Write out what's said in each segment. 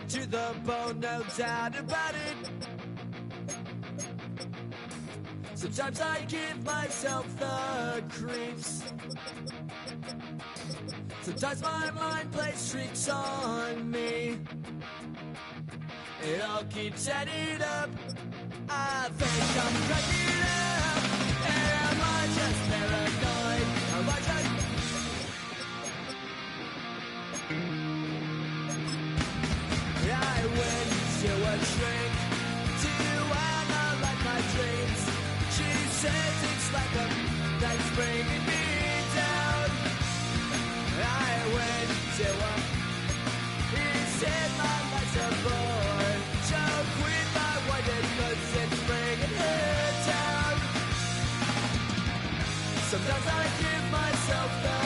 to the bone, no doubt about it. Sometimes I give myself the creeps. Sometimes my mind plays tricks on me. It all keeps adding up. I think I'm cracking up. Am I just paranoid? Am I just... I went to a shrink to analyze my dreams. She says it's like a that's bringing me down. I went to a... He said my life's a bore. So quit my wonder cause it's bringing her down. Sometimes I give myself the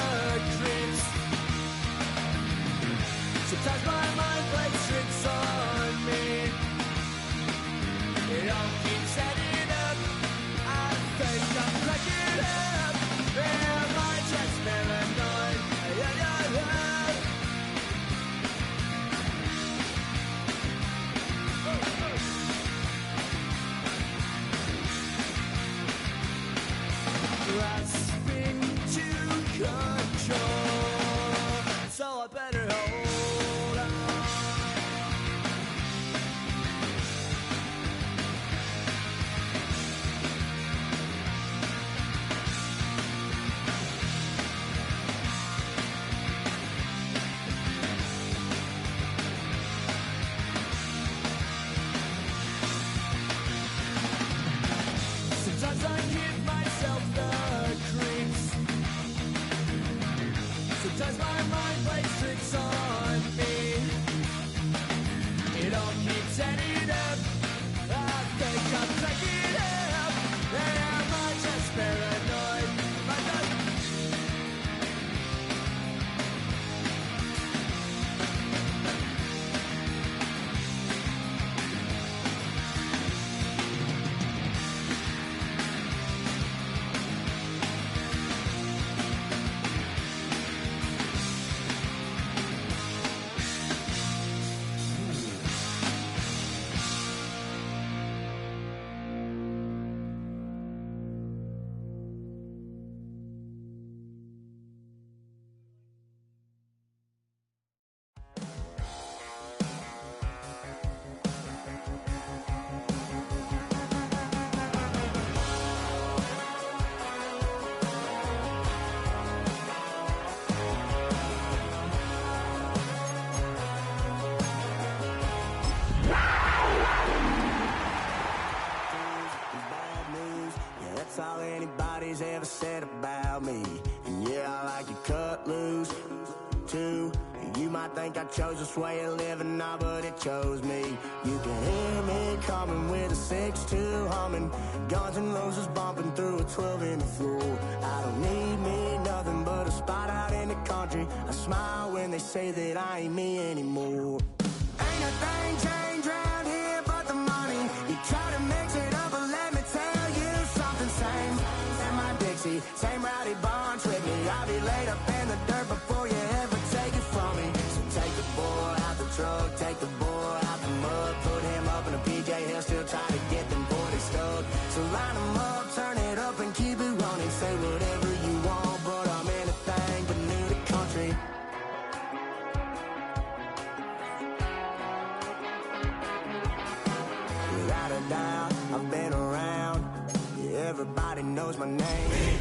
creeps. Sometimes my mind plays tricks on me. It all keeps adding up. I think I'm cracking up. Am I just paranoid? Yeah, yeah, yeah. Grasping to control, so I better hold on. Sometimes I give myself the creeps. Sometimes my mind plays tricks on me. It all keeps adding up. I think I'm cracking up. Am I just paranoid? Am I just... That's all anybody's ever said about me. And yeah, I like to cut loose, too. You might think I chose this way of living now, but it chose me. You can hear me coming with a 6-2 humming, Guns N' Roses bumping through a 12 in the floor. I don't need me nothing but a spot out in the country. I smile when they say that I ain't me anymore. Ain't a thing changed round here but the money. You try to mix it up, but let me tell you something. Same in my Dixie, same rowdy bunch with me. I'll be laid up in the dirt before you ever take it from me. So take the boy out the truck, take the boy out the mud, put him up in a PJ, he'll still try to get them 40 stuck. So line him up, turn it up and keep it running. Say whatever you want, but I'm anything but new to country. Without a doubt, I've been around. Yeah, everybody knows my name.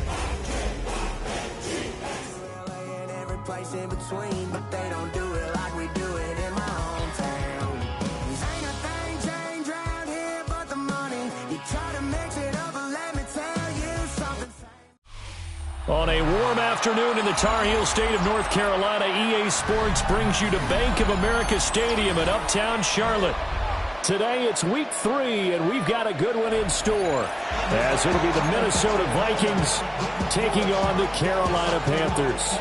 LA and every place in between, but they don't do it like we do it in my hometown. Ain't a thing changed round here but the money. You try to mix it up, but let me tell you something. On a warm afternoon in the Tar Heel state of North Carolina, EA Sports brings you to Bank of America Stadium in uptown Charlotte. Today it's week 3, and we've got a good one in store, as it'll be the Minnesota Vikings taking on the Carolina Panthers.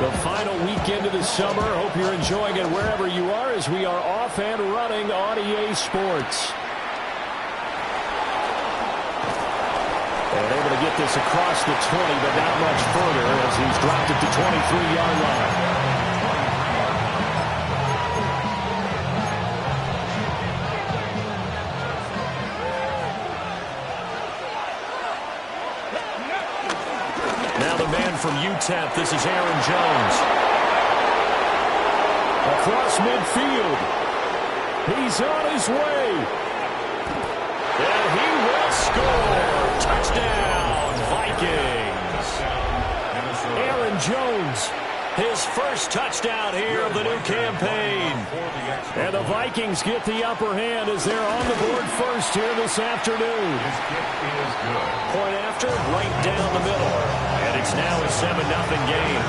The final weekend of the summer. Hope you're enjoying it wherever you are, as we are off and running on EA Sports. And able to get this across the 20, but not much further as he's dropped it to 23-yard line. Now the man from UTEP, this is Aaron Jones. Across midfield. He's on his way. And he will score. Touchdown, Vikings. Aaron Jones, his first touchdown here of the new campaign. And the Vikings get the upper hand as they're on the board first here this afternoon. Point after, right down the middle. And it's now a 7-0 game.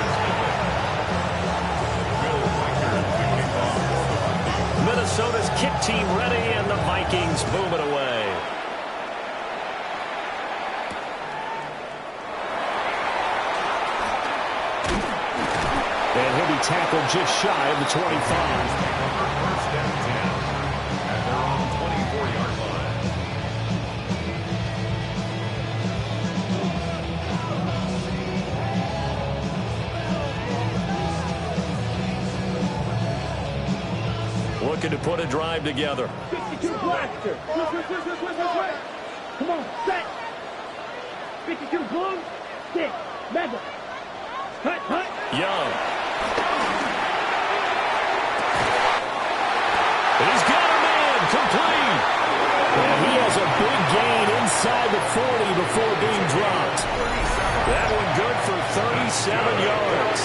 Minnesota's kick team ready, and the Vikings move it away. And he'll be tackled just shy of the 25. First and 10 at their own 24-yard line. Looking to put a drive together. 52 blaster. Come on, set. 52 blue. Stick. Mega. Hut. Young. He's got a man complete. And he has a big gain inside the 40 before being dropped. That one good for 37 yards.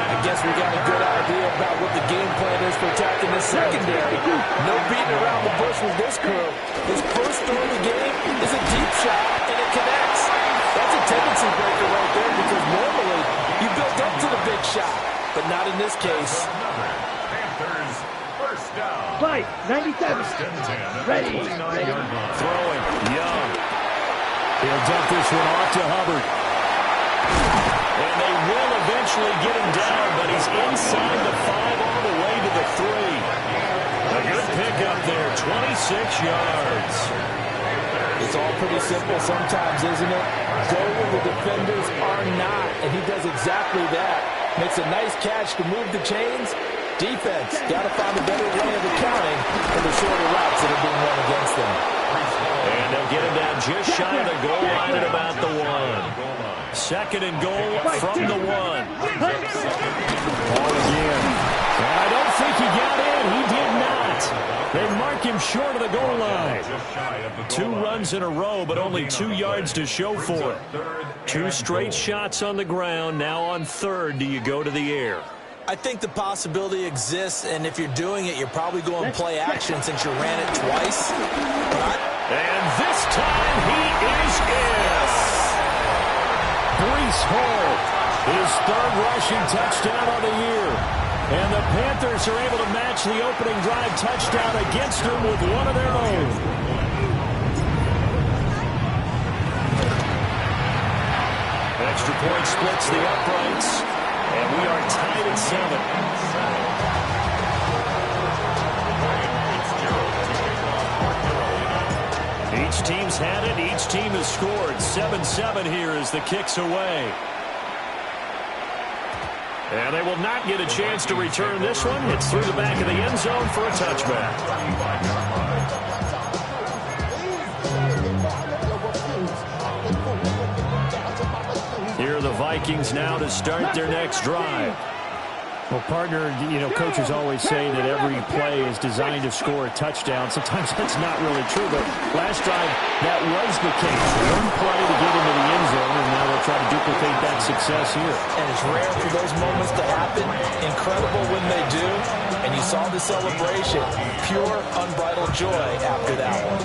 I guess we got a good idea about what the game plan is for attacking the secondary. No beating around the bush with this crew. His first throw of the game is a deep shot, and it connects. That's a tendency breaker right there because normally you build up to the big shot, but not in this case. Panthers first down. Fight. 97. Ready. Throwing. Young. He'll dump this one off to Hubbard. And they will eventually get him down, but he's inside the 5 all the way to the 3. A good pickup there, 26 yards. It's all pretty simple sometimes, isn't it? Go where the defenders are not, and he does exactly that. Makes a nice catch to move the chains. Defense, got to find a better way of accounting for the shorter routes that are being run against them. And they'll get him down just shy of the goal line at about the 1. Second and goal from the 1. Ball again. And I don't think he got in. He did not. They mark him short of the goal line. 2 runs in a row, but only 2 yards to show for it. 2 straight shots on the ground. Now on third, do you go to the air? I think the possibility exists, and if you're doing it, you're probably going play action since you ran it twice. And this time he is in. Breece Hall, his 3rd rushing touchdown of the year. And the Panthers are able to match the opening drive touchdown against him with one of their own. Extra point splits the uprights. And we are tied at 7. Each team's had it. Each team has scored. 7-7 here as the kick's away. And they will not get a chance to return this one. It's through the back of the end zone for a touchback. Here are the Vikings now to start their next drive. Well, partner, coaches always say that every play is designed to score a touchdown. Sometimes that's not really true, but last drive, that was the case. One play to get into the end zone, and now they'll try to duplicate that success here. And it's rare for those moments to happen. Incredible when they do. And you saw the celebration. Pure, unbridled joy after that one.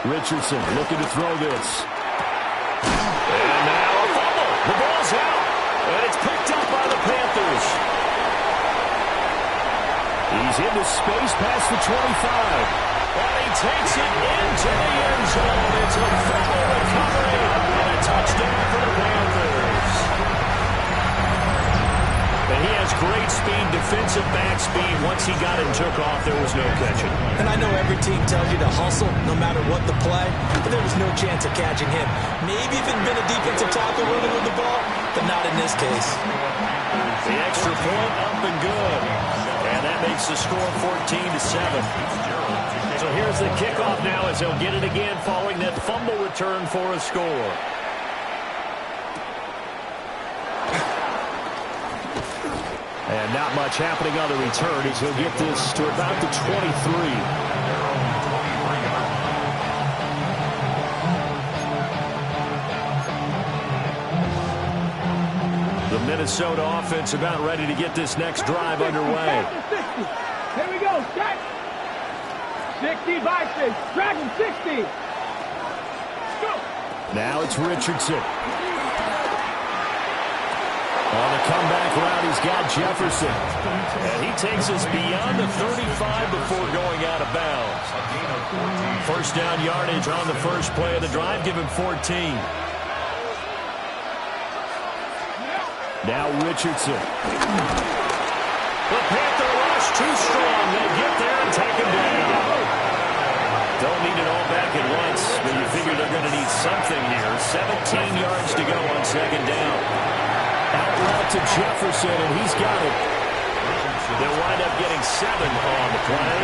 Richardson looking to throw this. And now a fumble. The ball's out. And it's picked up by the Panthers. He's into space past the 25. And he takes it into the end zone. It's a fumble recovery. defensive back speed. Once he got it and took off, there was no catching. And I know every team tells you to hustle no matter what the play, but there was no chance of catching him. Maybe if it had been a defensive tackle running with the ball, but not in this case. The extra point up and good. And that makes the score 14-7. So here's the kickoff now as he'll get it again following that fumble return for a score. And not much happening on the return as he'll get this to about the 23. The Minnesota offense about ready to get this next drive underway. Here we go, set. 60 by 6, Dragon 60. Go. Now it's Richardson. On the comeback route, he's got Jefferson. And he takes us beyond the 35 before going out of bounds. First down yardage on the first play of the drive. Give him 14. Now Richardson. The Panther rush too strong. They get there and take him down. Don't need it all back at once, but you figure they're going to need something here. 17 yards to go on second down. Out route to Jefferson, and he's got it. They'll wind up getting 7 on the play,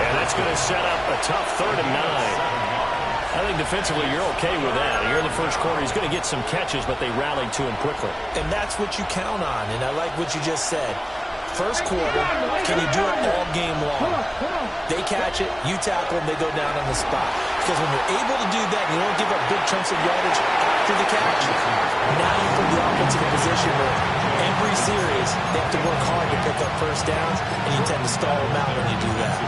and that's going to set up a tough 3rd and 9. I think defensively you're okay with that. You're in the first quarter. He's going to get some catches, but they rallied to him quickly. And that's what you count on, and I like what you just said. First quarter, can you do it all game long? They catch it, you tackle them, they go down on the spot. Because when you're able to do that, you don't give up big chunks of yardage after the catch. Now you put the offense in a position where every series they have to work hard to pick up first downs, and you tend to stall them out when you do that.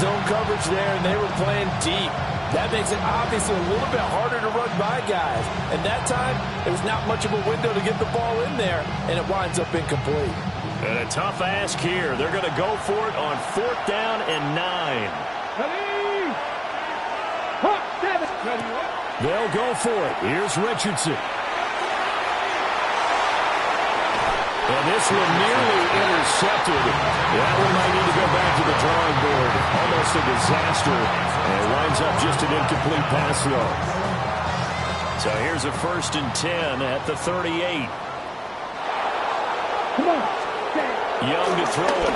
Zone coverage there, and they were playing deep. That makes it obviously a little bit harder to run by guys. And that time, there was not much of a window to get the ball in there, and it winds up incomplete. And a tough ask here. They're going to go for it on 4th down and 9. Ready? Hot 7. Ready? They'll go for it. Here's Richardson. And this one nearly intercepted. That one might need to go back to the drawing board. Almost a disaster. And it winds up just an incomplete pass throw. So here's a 1st and 10 at the 38. Come on. Young to throw it.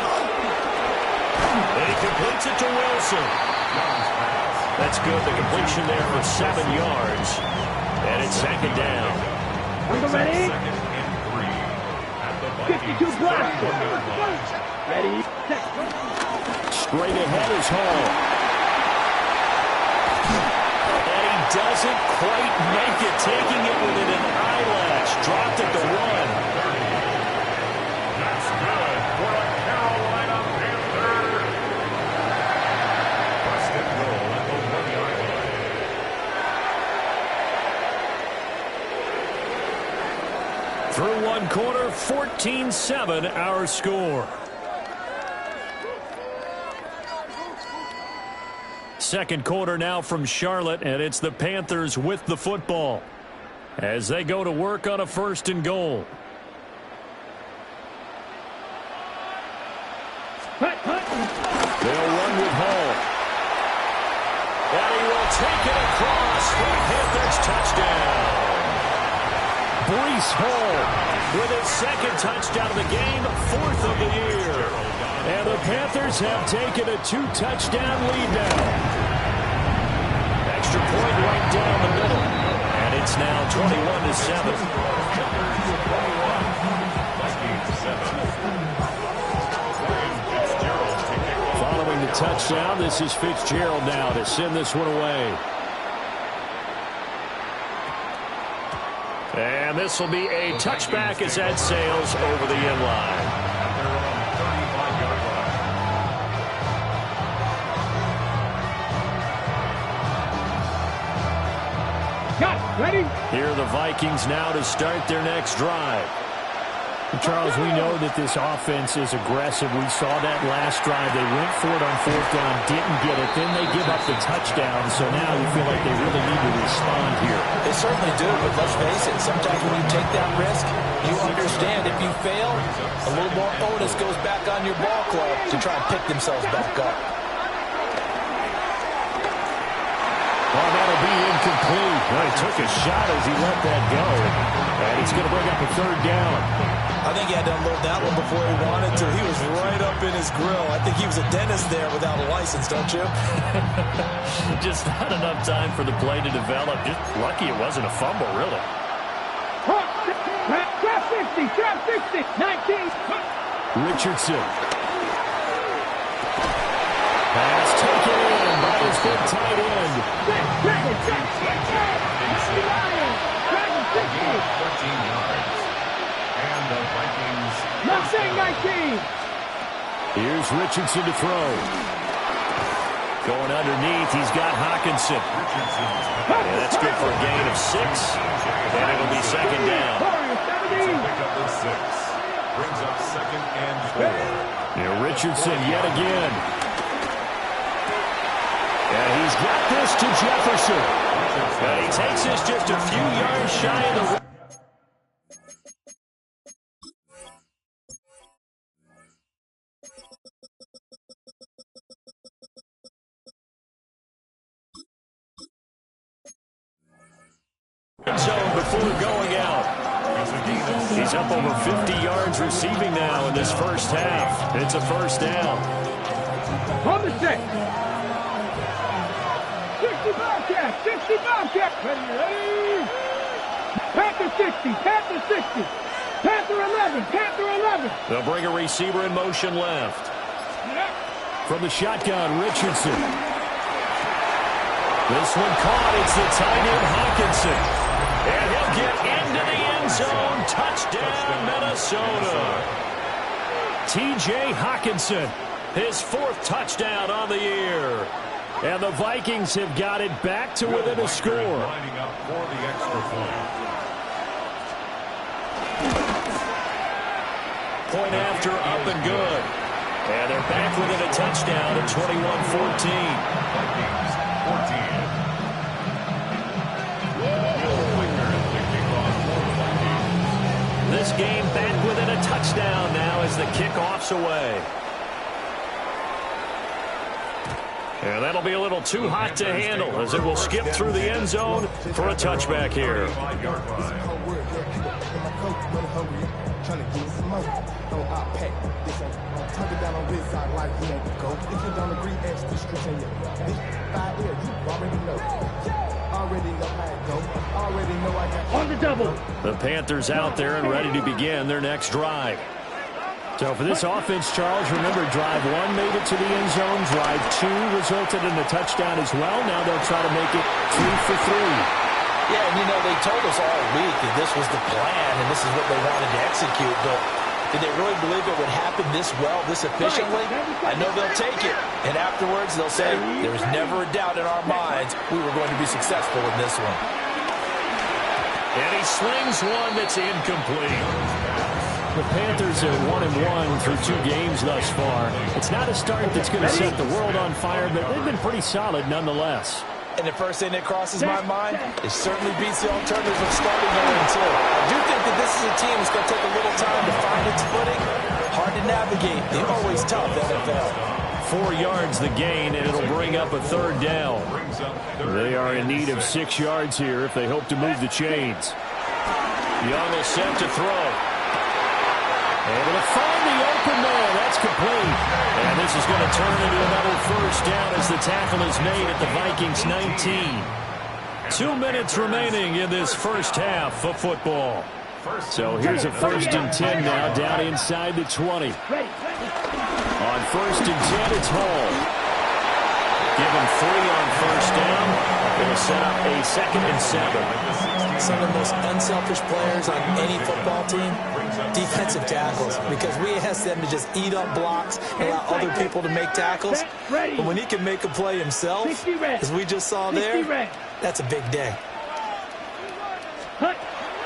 And he completes it to Wilson. That's good. The completion there for 7 yards. And it's 2nd down. Are you ready? 52 blaster. Ready? Set. Straight ahead is Hall. And he doesn't quite make it. Taking it within an eyelash. Dropped at the 1. That's good for a Carolina Panther. First and goal at the 1-yard line. Through one quarter, 14-7 our score. Second quarter now from Charlotte, and it's the Panthers with the football as they go to work on a 1st and goal. They'll run with Hall. And he will take it across for the Panthers touchdown. Breece Hall with his 2nd touchdown of the game, 4th of the year. And the Panthers have taken a 2-touchdown lead now. Extra point right down the middle. And it's now 21-7. Following the touchdown, this is Fitzgerald now to send this one away. And this will be a touchback as that sails over the end line. Ready? Here are the Vikings now to start their next drive. Charles, we know that this offense is aggressive. We saw that last drive. They went for it on 4th down, didn't get it. Then they give up the touchdown. So now we feel like they really need to respond here. They certainly certainly do, but let's face it, sometimes when you take that risk, you understand if you fail, a little more onus goes back on your ball club to try and pick themselves back up. Well, that'll be incomplete. Well, he took a shot as he let that go. And it's going to bring up a third down. I think he had to unload that one before he wanted to. He was right up in his grill. I think he was a dentist there without a license, don't you? Just not enough time for the play to develop. Just lucky it wasn't a fumble, really. Trap 60, trap 60, 19. Richardson. Pass taken in by his big tight end. Dragon 14 yards. And the Vikings. Mustang 19. Here's Richardson to throw. Going underneath, he's got Hawkinson. Yeah, that's good for a gain of 6. And it'll be second down. Pick up the 6. Brings up 2nd and 4. Here, Richardson yet again. And he's got this to Jefferson. And he takes this just a few yards shy of the... zone before going out. He's up over 50 yards receiving now in this first half. It's a first down. On the 6. 60 Bobcat, 60 Bobcat. Ready. Panther 60, Panther 60. Panther 11, Panther 11. They'll bring a receiver in motion left. From the shotgun, Richardson. This one caught. It's the tight end Hawkinson. And he'll get into the end zone. Touchdown, Minnesota. T.J. Hawkinson, his 4th touchdown on the year. And the Vikings have got it back to within a score. Lining up for the extra point. Point after, up and good. And they're back within a touchdown at 21-14. Vikings 14. This game back within a touchdown now as the kickoff's away. And that'll be a little too hot to handle as it will skip through the end zone for a touchback here. On the double. The Panthers out there and ready to begin their next drive. So for this offense, Charles, remember, drive 1 made it to the end zone. Drive 2 resulted in a touchdown as well. Now they'll try to make it 3 for 3. Yeah, and you know, they told us all week that this was the plan and this is what they wanted to execute, but did they really believe it would happen this well, this efficiently? I know they'll take it, and afterwards they'll say, there was never a doubt in our minds we were going to be successful in this one. And he slings one that's incomplete. The Panthers are 1-1 through 2 games thus far. It's not a start that's going to set the world on fire, but they've been pretty solid nonetheless. And the first thing that crosses my mind, it certainly beats the alternative of starting 0-2. I do think that this is a team that's going to take a little time to find its footing. Hard to navigate. The always tough NFL. 4 yards the gain, and it'll bring up a third down. They are in need of 6 yards here if they hope to move the chains. Young is set to throw. Able to find the open man. That's complete. And this is going to turn into another first down as the tackle is made at the Vikings 19. 2 minutes remaining in this first half of football. So here's a 1st and 10 now down inside the 20. On 1st and 10, it's Hall. Give him 3 on first down. It'll set up a 2nd and 7. Some of the most unselfish players on any football team, defensive tackles, because we ask them to just eat up blocks and allow other people to make tackles. But when he can make a play himself, as we just saw there, that's a big day.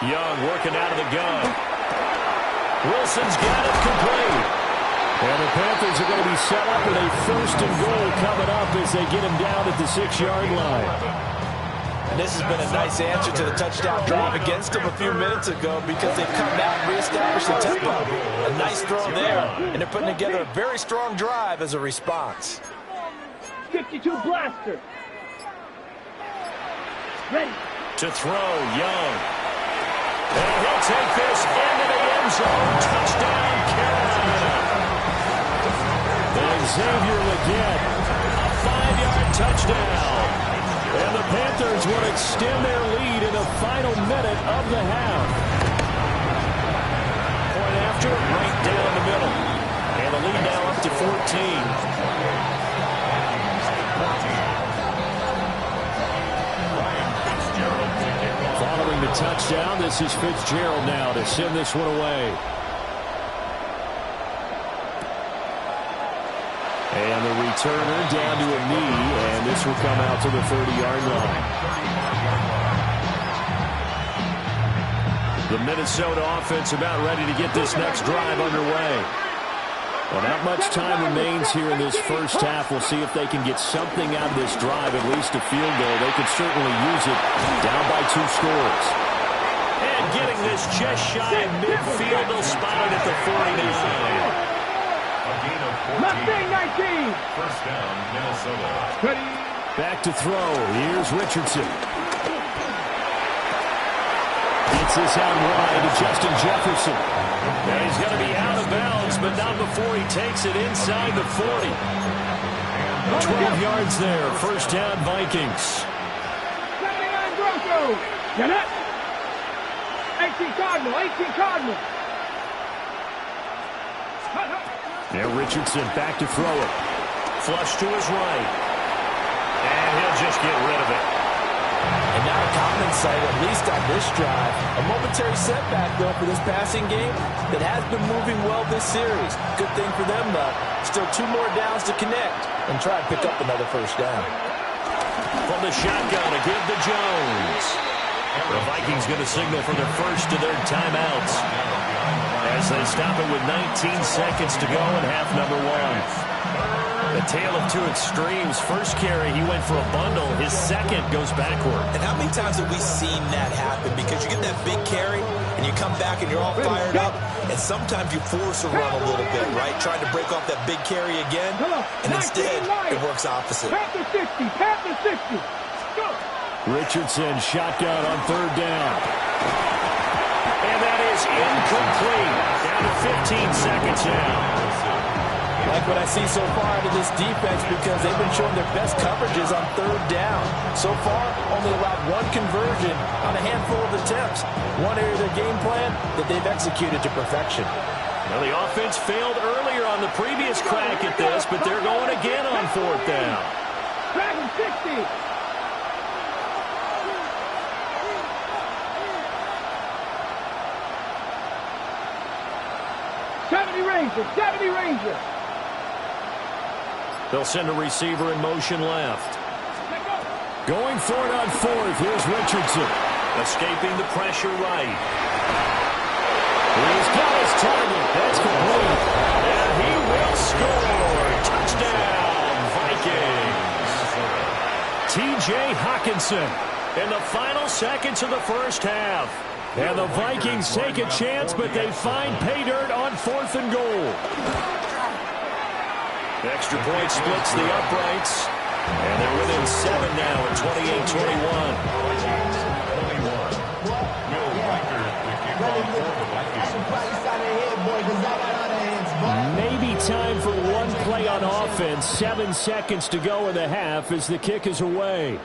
Young working out of the gun. Wilson's got it complete. And the Panthers are going to be set up with a 1st and goal coming up as they get him down at the 6-yard line. And this has been a nice answer to the touchdown drive against them a few minutes ago because they've come out and reestablished the tempo. A nice throw there, and they're putting together a very strong drive as a response. 52 blaster. Ready. To throw, Young. And he'll take this into the end zone. Touchdown, Carolina. And Xavier Legette, a 5-yard touchdown. And the Panthers will extend their lead in the final minute of the half. Point after, right down the middle. And the lead now up to 14. Following the touchdown, this is Fitzgerald now to send this one away. And the returner down to a knee, and this will come out to the 30-yard line. The Minnesota offense about ready to get this next drive underway. Well, not much time remains here in this first half. We'll see if they can get something out of this drive, at least a field goal. They could certainly use it down by 2 scores. And getting this just shy of midfield, they'll spot it at the 49. Mustang 19. First down, Minnesota. Ready. Back to throw. Here's Richardson. Gets this out wide to Justin Jefferson. And he's going to be out of bounds, but not before he takes it inside the 40. 12 yards there. First down, Vikings. 79 Broncos. Get up. 18 Cardinal. 18 Cardinal. Now Richardson back to throw it. Flush to his right. And he'll just get rid of it. And now a common sight, at least on this drive. A momentary setback, though, for this passing game that has been moving well this series. Good thing for them, though. Still 2 more downs to connect and try to pick up another first down. From the shotgun, a give to Jones. The Vikings going to signal for their first of their timeouts as they stop it with 19 seconds to go in half number 1. The tale of 2 extremes. First carry, he went for a bundle. His second goes backward. And how many times have we seen that happen? Because you get that big carry, and you come back and you're all fired up, and sometimes you force a run a little bit, right? Trying to break off that big carry again, and instead it works opposite. Panther 60. Panther 60. Go. Richardson shotgun on 3rd down. And that is incomplete. Down to 15 seconds now. Like what I see so far out of this defense because they've been showing their best coverages on 3rd down. So far, only allowed 1 conversion on a handful of attempts. One area of their game plan that they've executed to perfection. Now the offense failed earlier on the previous crack at this, but they're going again on 4th down. Dragon 60. Ranger, 70 Ranger. They'll send a receiver in motion left. Going for it on 4th. Here's Richardson. Escaping the pressure right. He's got his target. That's complete. And he will score. Touchdown, Vikings. T.J. Hawkinson in the final seconds of the first half. And the Vikings take a chance, but they find pay dirt on 4th and goal. Extra point splits the uprights. And they're within 7 now at 28-21. Maybe time for one play on offense. 7 seconds to go in the half as the kick is away.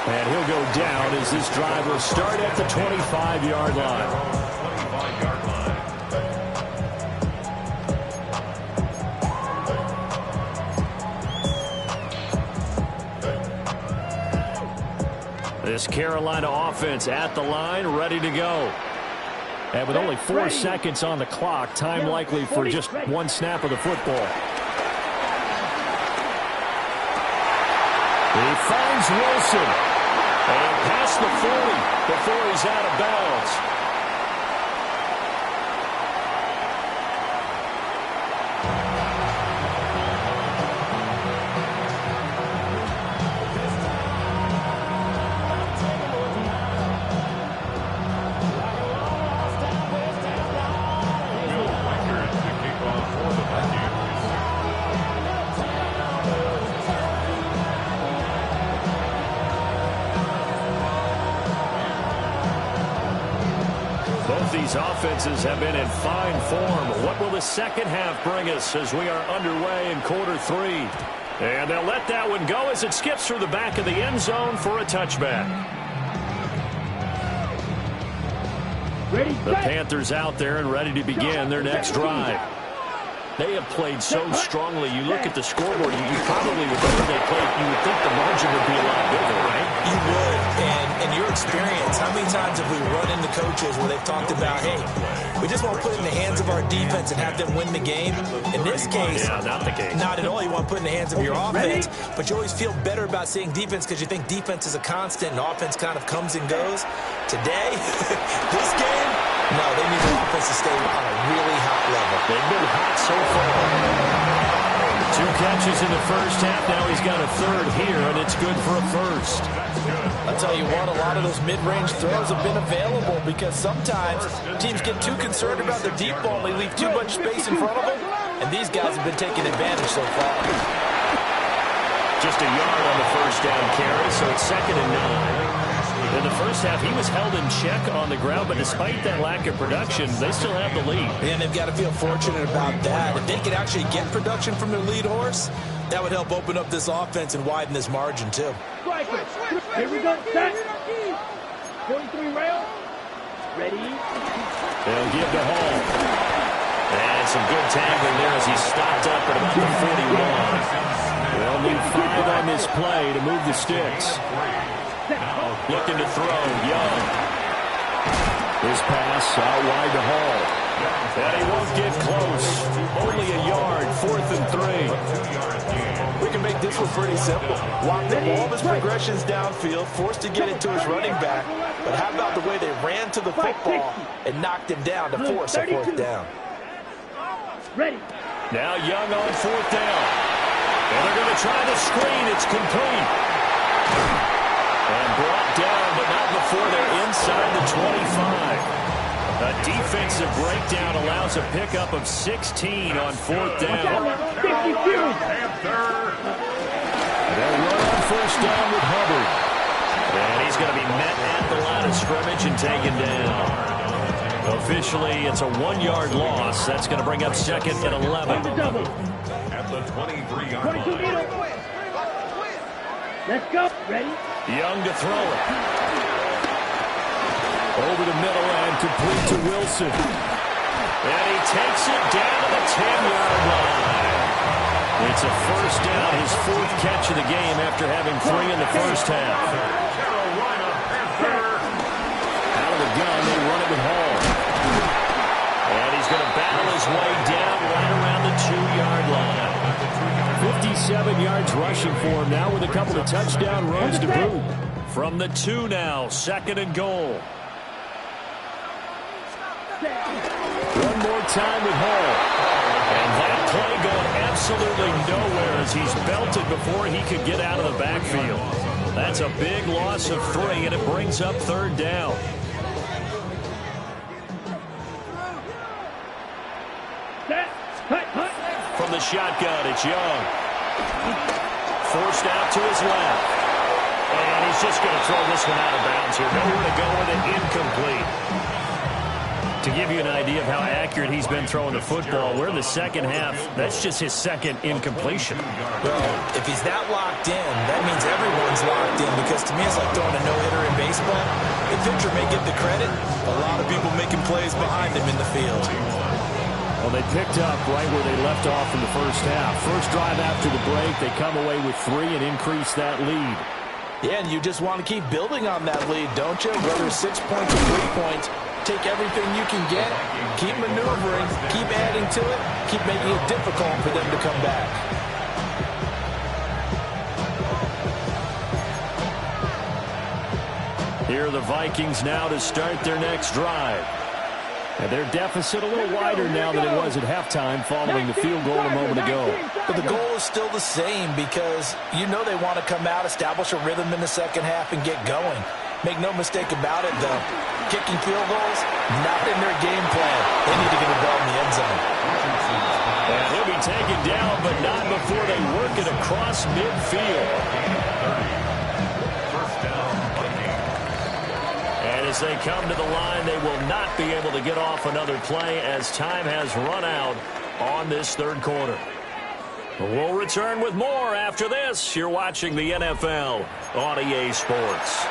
And he'll go down as this drive will start at the 25-yard line. This Carolina offense at the line, ready to go. And with only 4 seconds on the clock, time likely for just 1 snap of the football. He finds Wilson. And past the 40 before he's out of bounds. Both these offenses have been in fine form. What will the second half bring us as we are underway in quarter 3? And they'll let that one go as it skips through the back of the end zone for a touchback. The Panthers out there and ready to begin their next drive. They have played so strongly. You look at the scoreboard, you probably, with the way they played, you would think the margin would be a lot bigger, right? You would. And in your experience, how many times have we run into coaches where they've talked about, hey, we just want to put it in the hands of our defense and have them win the game? In this case, not the case. Not at all. You want to put it in the hands of your offense, but you always feel better about seeing defense because you think defense is a constant and offense kind of comes and goes. Today, this game, no, they need the offense to stay on a really hot level. They've been hot so far. 2 catches in the first half. Now he's got a third here, and it's good for a first. I'll tell you what, a lot of those mid-range throws have been available because sometimes teams get too concerned about the deep ball and they leave too much space in front of them, and these guys have been taking advantage so far. Just a yard on the first down carry, so it's 2nd and 9. In the first half, he was held in check on the ground, but despite that lack of production, they still have the lead. And they've got to feel fortunate about that. If they could actually get production from their lead horse, that would help open up this offense and widen this margin, too. Here we go, set. 43 rail. Ready. They'll give to Hall. And some good tackling there as he stopped up at about the 41. They'll need 5 on this play to move the sticks. Looking to throw, Young. This pass out wide to Hall. And he won't get close. Only a yard, 4th and 3. We can make this one pretty simple. Walk them all of his progressions downfield, forced to get it to his running back. But how about the way they ran to the football and knocked him down to force a 4th down? Ready. Now Young on 4th down. And they're going to try the screen. It's complete. And brought down, but not before they're inside the 25. A defensive breakdown allows a pickup of 16 on 4th down. They'll run on 1st down with Hubbard. And he's going to be met at the line of scrimmage and taken down. Officially, it's a 1-yard loss. That's going to bring up 2nd and 11. At the 23-yard line. Let's go. Ready? Young to throw it. Over the middle and complete to Wilson. And he takes it down to the 10-yard line. It's a 1st down, his 4th catch of the game after having 3 in the first half. Out of the gun, they run it with Hall. And he's going to battle his way down right around the 2-yard line. 57 yards rushing for him now with a couple of touchdown runs to boot. From the 2 now, 2nd and goal. One more time with Hall. And that play going absolutely nowhere as he's belted before he could get out of the backfield. That's a big loss of 3, and it brings up 3rd down. From the shotgun, it's Young. Forced out to his left. And he's just going to throw this one out of bounds here. Nowhere to go with it, incomplete. To give you an idea of how accurate he's been throwing the football, we're in the second half. That's just his 2nd incompletion. Well, if he's that locked in, that means everyone's locked in, because to me it's like throwing a no-hitter in baseball. The pitcher may get the credit, a lot of people making plays behind him in the field. Well, they picked up right where they left off in the first half. First drive after the break, they come away with 3 and increase that lead. Yeah, and you just want to keep building on that lead, don't you? Whether it's 6 points or 3 points, take everything you can get, keep maneuvering, keep adding to it, keep making it difficult for them to come back. Here are the Vikings now to start their next drive. And their deficit a little wider now than it was at halftime following the field goal a moment ago. But the goal is still the same because you know they want to come out, establish a rhythm in the second half, and get going. Make no mistake about it, though. Kicking field goals, not in their game plan. They need to get a ball in the end zone. And he'll be taken down, but not before they work it across midfield. And as As they come to the line, they will not be able to get off another play as time has run out on this third quarter. We'll return with more after this. You're watching the NFL on EA Sports.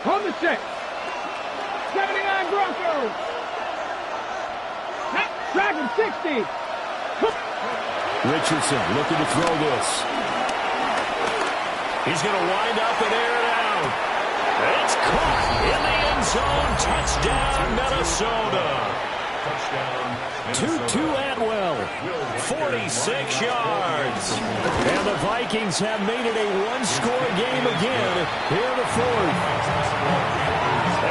On the set. 79 Broncos. Dragon 60. Richardson looking to throw this. He's going to wind up and air it out. It's caught in the end zone. Touchdown, Minnesota. Tutu Atwell, 46 yards. And the Vikings have made it a one-score game again here in the fourth.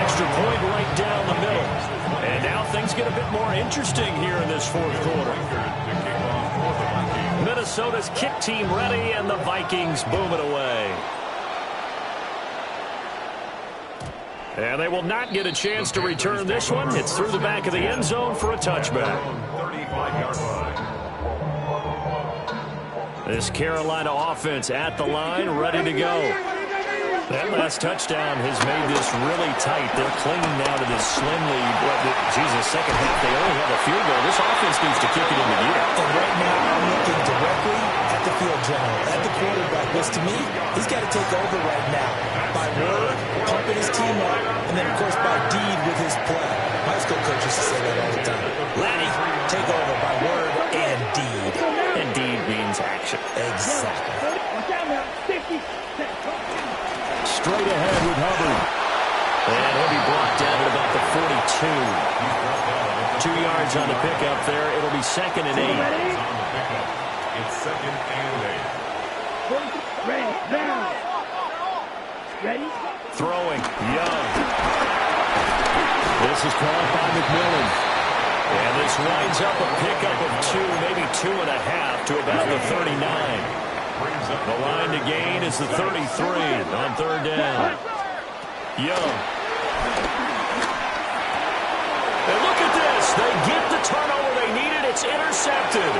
Extra point right down the middle. And now things get a bit more interesting here in this fourth quarter. Minnesota's kick team ready, and the Vikings boom it away. And they will not get a chance to return this one. It's through the back of the end zone for a touchback. 35-yard line. This Carolina offense at the line, ready to go. That last touchdown has made this really tight. They're clinging now to this slim lead. Second half, they only have a field goal. This offense needs to kick it into gear. And right now, I'm looking directly at the field general, at the quarterback, which to me, he's got to take over right now. By word, pumping his team up, and then, of course, by deed with his play. My school coach used to say that all the time. Laddie, take over by word and deed. And deed means action. Exactly. Straight ahead with Hubbard. And he'll be brought down at about the 42. 2 yards on the pickup there. It'll be 2nd and 8. It's 2nd and 8. Ready? Throwing. Young. This is called by McMillan. And this winds up a pickup of 2, maybe 2.5 to about the 39. The line to gain is the 33 on 3rd down. Young. And look at this. They get the turnover they needed. It's intercepted.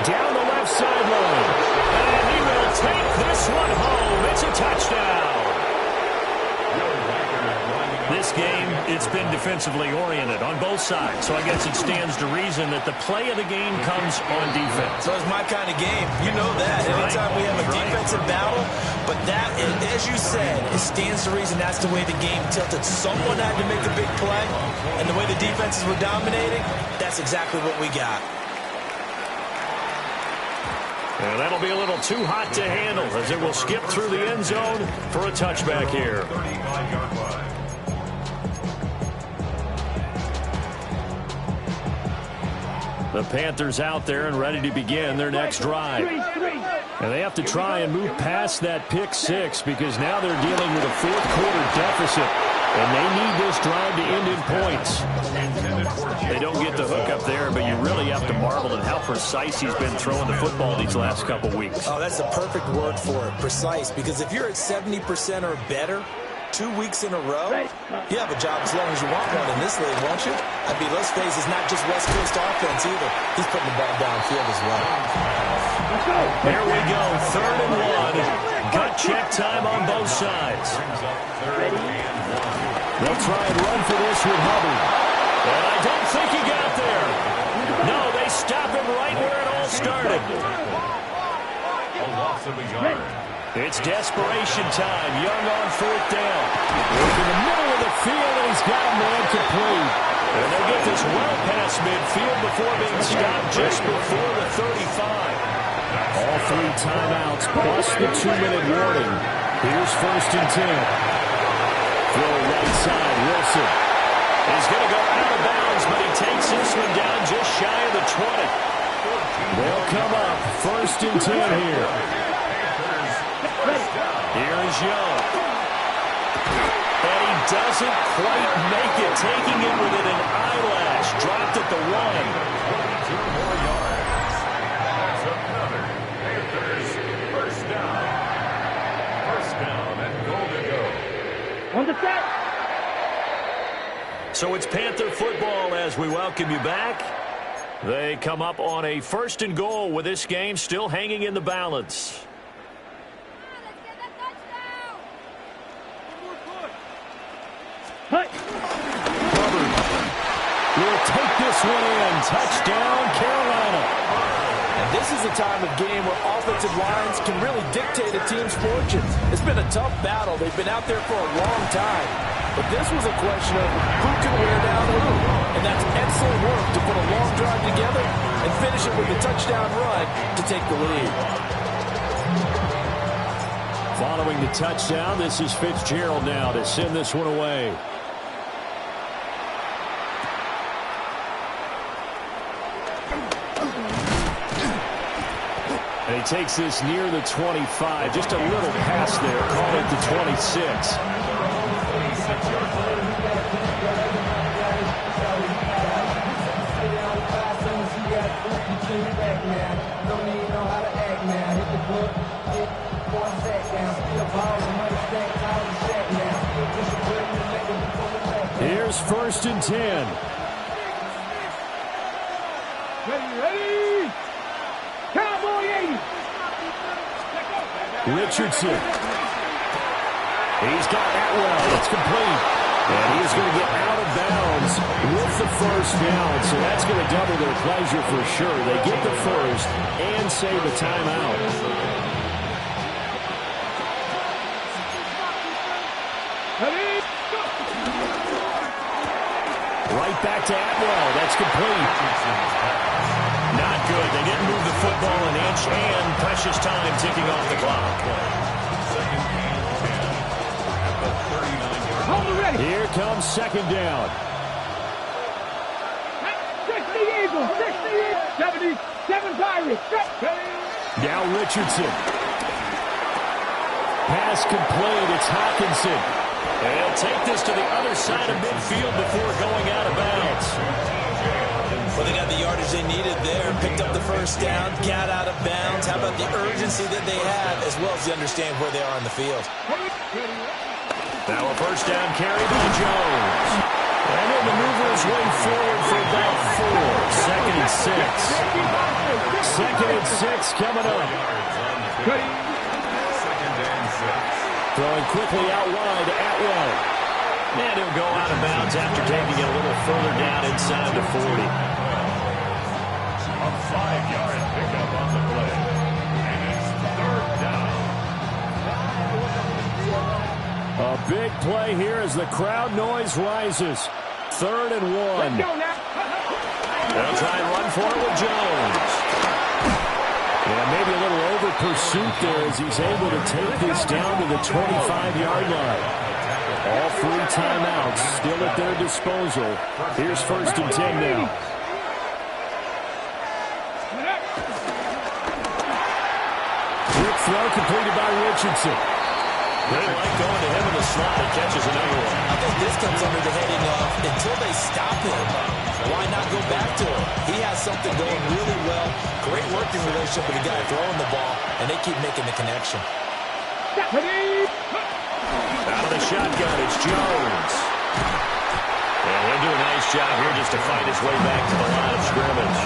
Down the left sideline. And he will take this one home. It's a touchdown. This game, it's been defensively oriented on both sides, so I guess it stands to reason that the play of the game comes on defense. So it's my kind of game. You know that. Anytime we have a defensive battle, but that, as you said, it stands to reason that's the way the game tilted. Someone had to make a big play, and the way the defenses were dominating, that's exactly what we got. And that'll be a little too hot to handle as it will skip through the end zone for a touchback here. 35-yard line. The Panthers out there and ready to begin their next drive. And they have to try and move past that pick 6 because now they're dealing with a fourth quarter deficit. And they need this drive to end in points. They don't get the hook up there, but you really have to marvel at how precise he's been throwing the football these last couple weeks. Oh, that's the perfect word for it, precise. Because if you're at 70% or better 2 weeks in a row, you have a job as long as you want one in this league, won't you? I mean, let's face it, it's not just West Coast offense either. He's putting the ball downfield as well. Here we go, 3rd and 1. Gut check time on both sides. They'll try and run for this with Hubbard. And I don't think he got there. No, they stop him right where it all started. A loss of a yard. It's desperation time. Young on 4th down. Work in the middle of the field, and he's got a man complete. And they'll get this well past midfield before being stopped just before the 35. All 3 timeouts plus the 2-minute warning. Here's 1st and 10. Throw right side, Wilson. He's going to go out of bounds, but he takes this one down just shy of the 20. They'll come up 1st and 10 here. Here is Young. And he doesn't quite make it, taking it within an eyelash. Dropped at the 1. 2 more yards. That's another Panthers first down. First down and goal to go. On the set. So it's Panther football as we welcome you back. They come up on a 1st and goal with this game still hanging in the balance. Covered. Will take this one in. Touchdown, Carolina. And this is a time of game where offensive lines can really dictate a team's fortunes. It's been a tough battle. They've been out there for a long time. But this was a question of who can wear down who. And that's excellent work to put a long drive together and finish it with a touchdown run to take the lead. Following the touchdown, this is Fitzgerald now to send this one away. And he takes this near the 25. Just a little pass there. Call it the 26. Here's 1st and 10. Ready? Cowboy 80. Richardson. He's got Atwell. It's complete. And he is going to get out of bounds with the 1st down. So that's going to double their pleasure for sure. They get the 1st and save a timeout. Right back to Atwell. That's complete. Not good. They didn't move the football an inch, and precious time ticking off the clock. Here comes 2nd down. 60 Eagles, 60 Eagles, 77 Pirates. Now Richardson. Pass complete. It's Hawkinson. They'll take this to the other side of midfield before going out of bounds. Well, they got the yardage they needed there. Picked up the 1st down, got out of bounds. How about the urgency that they have, as well as they understand where they are on the field. Now a 1st down carry by Jones. And he'll maneuver his way forward for about 4. 2nd and 6. 2nd and 6 coming up. Throwing quickly out wide to Atwell. And he'll go out of bounds after taking it a little further down inside the 40. A 5-yard pickup on the play. And it's 3rd down. A big play here as the crowd noise rises. 3rd and 1. They'll try and run for it with Jones. Yeah, maybe a little over pursuit there as he's able to take this down to the 25-yard line. All 3 timeouts still at their disposal. Here's 1st and 10 now. Quick throw completed by Richardson. They like going to him in the slot. He catches another one. I think this comes under the heading of until they stop him, why not go back to him? He has something going really well. Great working relationship with the guy throwing the ball, and they keep making the connection. Out of the shotgun, it's Jones. And he'll do a nice job here just to fight his way back to the line of scrimmage.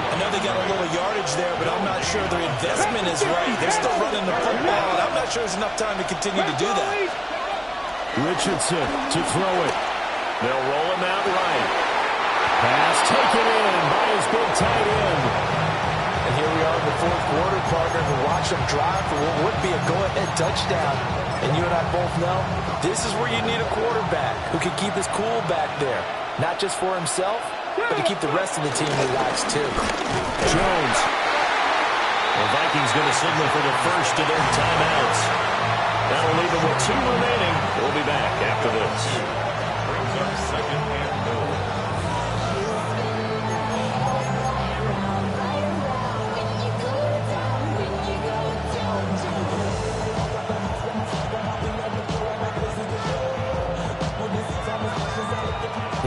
I know they got a little yardage there, but I'm not sure their investment is right. They're still running the football, and I'm not sure there's enough time to continue to do that. Richardson to throw it. They'll roll him out right. Pass taken in by his big tight end. And here we are in the 4th quarter, partner, to watch them drive for what would be a go-ahead touchdown. And you and I both know this is where you need a quarterback who can keep his cool back there. Not just for himself, but to keep the rest of the team relaxed too. Jones. The Vikings going to signal for the first of their timeouts. That'll leave them with 2 remaining. We'll be back after this. Brings up 2nd and goal.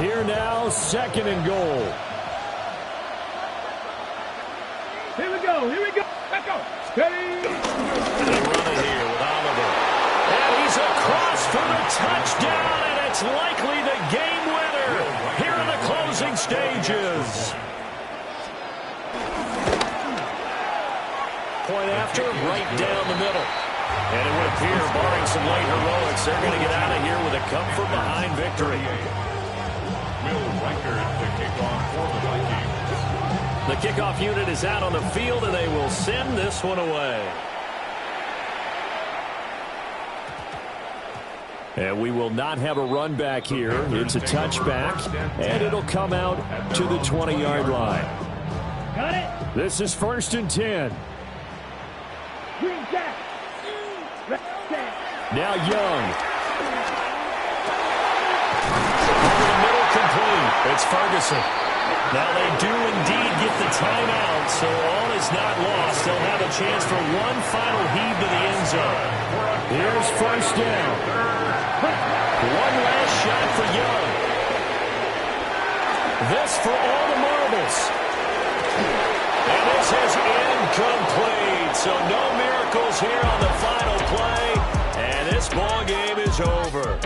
Here now, 2nd and goal. Here we go. Let's go. Steady. They run it here with Oliver. And he's across for the touchdown, and it's likely the game winner here in the closing stages. Point after, right down the middle. And it would appear, barring some late heroics, they're going to get out of here with a come-from-behind victory. Will Reichert, the kickoff for the Vikings. The kickoff unit is out on the field, and they will send this one away. And we will not have a run back here. It's a touchback, and it'll come out to the 20-yard line. Got it? This is 1st and 10. Green Jack. Now Young. Over the middle, complete. It's Ferguson. Now they do indeed get the timeout, so all is not lost. They'll have a chance for one final heave to the end zone. Here's 1st down. One last shot for Young. This for all the marbles. And this is incomplete. So no miracles here on the final play. And this ball game is over.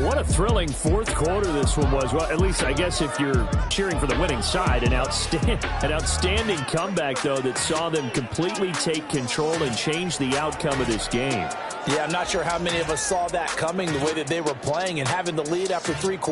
What a thrilling fourth quarter this one was. Well, at least I guess if you're cheering for the winning side, an outstanding comeback, though, that saw them completely take control and change the outcome of this game. Yeah, I'm not sure how many of us saw that coming, the way that they were playing and having the lead after 3 quarters.